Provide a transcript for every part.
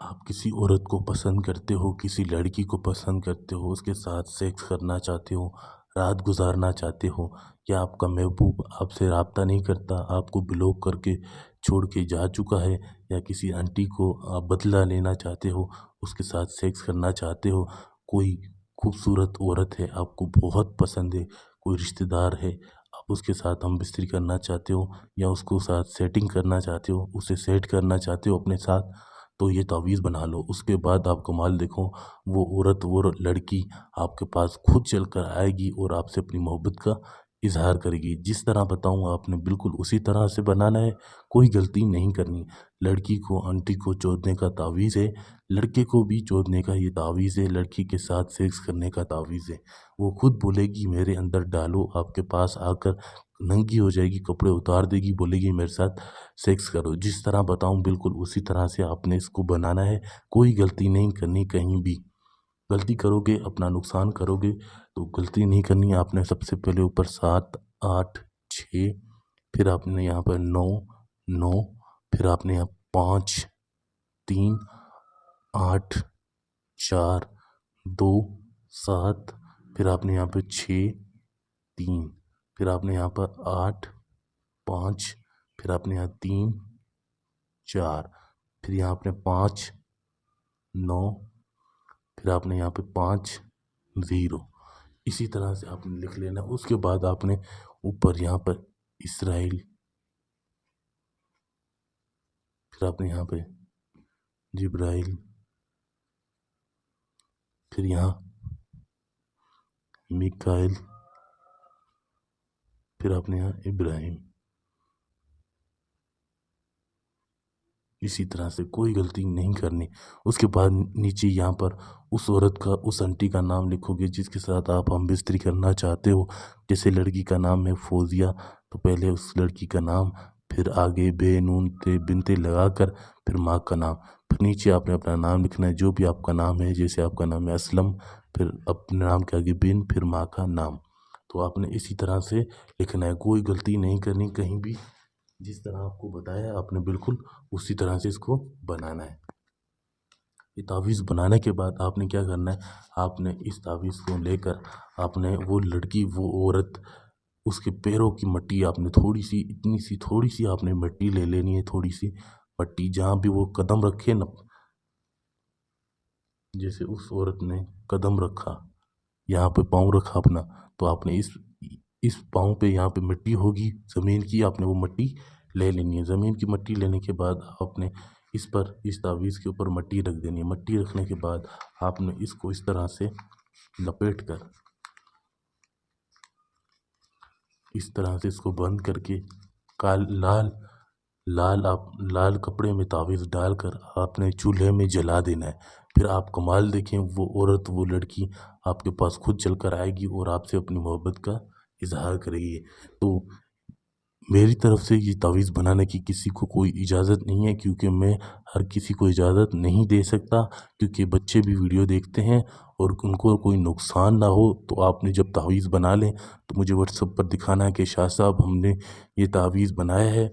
آپ کسی عورت کو پسند کرتے ہو، کسی لڑکی کو پسند کرتے ہو، اس کے ساتھ سیکس کرنا چاہتے ہو، رات گزارنا چاہتے ہو، یا آپ کا محبوب آپ سے رابطہ نہیں کرتا، آپ کو بلاک کر کے چھوڑ کے جا چکا ہے، یا کسی آنٹی کو آپ بدلہ لینا چاہتے ہو، اس کے ساتھ سیکس کرنا چاہتے ہو، کوئی خوبصورت عورت ہے آپ کو بہت پسند ہے، کوئی رشتہ دار ہے، آپ اس کے ساتھ ہم بستری کرنا چاہتے ہو، یا اس کو ساتھ سیٹنگ کرنا چاہتے ہو، اسے سیٹ کرنا چاہتے ہو اپنے ساتھ، تو یہ تعویذ بنا لو۔ اس کے بعد آپ کمال دیکھو، وہ عورت وہ لڑکی آپ کے پاس خود چل کر آئے گی اور آپ سے اپنی محبت کا اظہار کرے گی۔ جس طرح بتاؤں آپ نے بالکل اسی طرح سے بنانا ہے، کوئی غلطی نہیں کرنی۔ لڑکی کو آنٹی کو چوتنے کا تعویذ ہے، لڑکے کو بھی چوتنے کا یہ تعویذ ہے، لڑکی کے ساتھ سیکس کرنے کا تعویذ ہے۔ وہ خود بولے گی میرے اندر ڈالو، آپ کے پاس آ کر ننگی ہو جائے گی، کپڑے اتار دے گی، بولے گی میرے ساتھ سیکس کرو۔ جس طرح بتاؤں بالکل اسی طرح سے آپ نے اس کو بنانا ہے، کوئی غلطی نہیں کرنی کہیں بھی۔ غلطی کرو گے اپنا نقصان کرو گے، تو غلطی نہیں کرنی۔ آپ نے سب سے پہلے اوپر 7 8 6، پھر آپ نے یہاں پر 9 9، پھر آپ نے یہاں 5 3 8 4 2 7، پھر آپ نے یہاں پہ 6 3، پھر آپ نے یہاں پر 8 5، پھر آپ نے یہاں 3 4، پھر یہاں آپ نے 5 9، پھر آپ نے یہاں پہ 5 0۔ اسی طرح سے آپ نے لکھ لینا۔ اس کے بعد آپ نے اوپر یہاں پر اسرائیل، پھر آپ نے یہاں پہ جبرائیل، پھر یہاں میکائیل، پھر آپ نے یہاں ابراہیم۔ اسی طرح سے کوئی غلطی نہیں کرنی۔ اس کے بعد نیچے یہاں پر اس عورت کا، اس آنٹی کا نام لکھو گے جس کے ساتھ آپ ہم بستری کرنا چاہتے ہو۔ جیسے لڑکی کا نام ہے فوزیہ، تو پہلے اس لڑکی کا نام، پھر آگے بے نون تے بنتے لگا کر پھر ماں کا نام، پھر نیچے آپ نے اپنا نام لکھنا ہے جو بھی آپ کا نام ہے۔ جیسے آپ کا نام ہے اسلم، پھر اپنے نام کے آگے بن، پھر ماں کا نام، تو آپ نے اسی طرح سے لکھنا ہے، کوئی غلطی نہیں کرنی کہیں بھی۔ جس طرح آپ کو بتایا آپ نے بالکل اسی طرح سے اس کو بنانا ہے۔ یہ تعویذ بنانے کے بعد آپ نے کیا کرنا ہے، آپ نے اس تعویذ کو لے کر آپ نے وہ لڑکی، وہ عورت، اس کے پیروں کی مٹی آپ نے تھوڑی سی، اتنی سی تھوڑی سی آپ نے مٹی لے لینی ہے، تھوڑی سی مٹی جہاں بھی وہ قدم رکھے نا، جیسے اس عورت نے قدم رکھا، یہاں پہ پاؤں رکھا اپنا، تو آپ نے اس پاؤں پہ یہاں پہ مٹی ہوگی زمین کی، آپ نے وہ مٹی لے لینی ہے۔ زمین کی مٹی لینے کے بعد آپ نے اس پر، اس تعویذ کے اوپر مٹی رکھ دینی ہے۔ مٹی رکھنے کے بعد آپ نے اس کو اس طرح سے لپیٹ کر، اس طرح سے اس کو بند کر کے لال کپڑے میں تعویذ ڈال کر آپ نے چولہے میں جلا دینا ہے۔ پھر آپ کمال دیکھیں، وہ عورت، وہ لڑکی آپ کے پاس خود چل کر آئے گی اور آپ سے اپنی محبت کا اظہار کرے گی۔ تو میری طرف سے یہ تعویذ بنانے کی کسی کو کوئی اجازت نہیں ہے، کیونکہ میں ہر کسی کو اجازت نہیں دے سکتا، کیونکہ بچے بھی ویڈیو دیکھتے ہیں اور ان کو کوئی نقصان نہ ہو۔ تو آپ نے جب تعویذ بنا لیں تو مجھے واٹس ایپ پر دکھانا ہے کہ شاہ صاحب ہم نے یہ تعویذ بنایا ہے،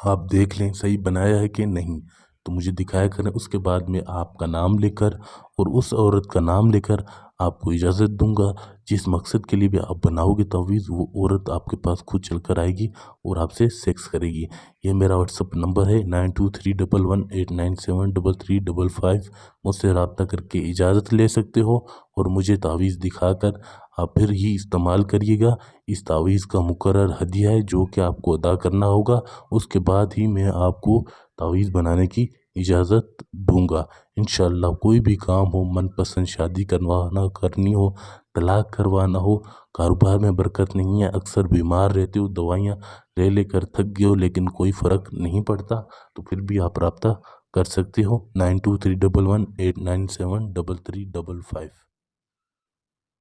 آپ دیکھ لیں صحیح بنایا ہے کہ نہیں، تو مجھے دکھایا کریں۔ اس کے بعد میں آپ کا نام لے کر اور اس عورت کا نام لے کر آپ کو اجازت دوں گا، جس مقصد کے لیے بھی آپ بناؤ گے تعویذ، وہ عورت آپ کے پاس خود چل کر آئے گی اور آپ سے سیکس کرے گی۔ یہ میرا واٹس ایپ نمبر ہے 923118973355۔ مجھ سے رابطہ کر کے اجازت لے سکتے ہو اور مجھے تعویذ دکھا کر آپ پھر ہی استعمال کریے گا۔ اس تعویذ کا مقرر ہدیہ ہے جو کہ آپ کو ادا کرنا ہوگا، اس کے بعد ہی میں آپ کو تعویذ بنانے کی اجازت دوں گا انشاءاللہ۔ کوئی بھی کام ہو، من پسند شادی کرنی ہو، طلاق کروانا ہو، کاروبار میں برکت نہیں ہے، اکثر بیمار رہتے ہو، دوائیاں لے لے کر تھک گئے ہو لیکن کوئی فرق نہیں پڑتا، تو پھر بھی آپ رابطہ کر سکتے ہو 923118973355۔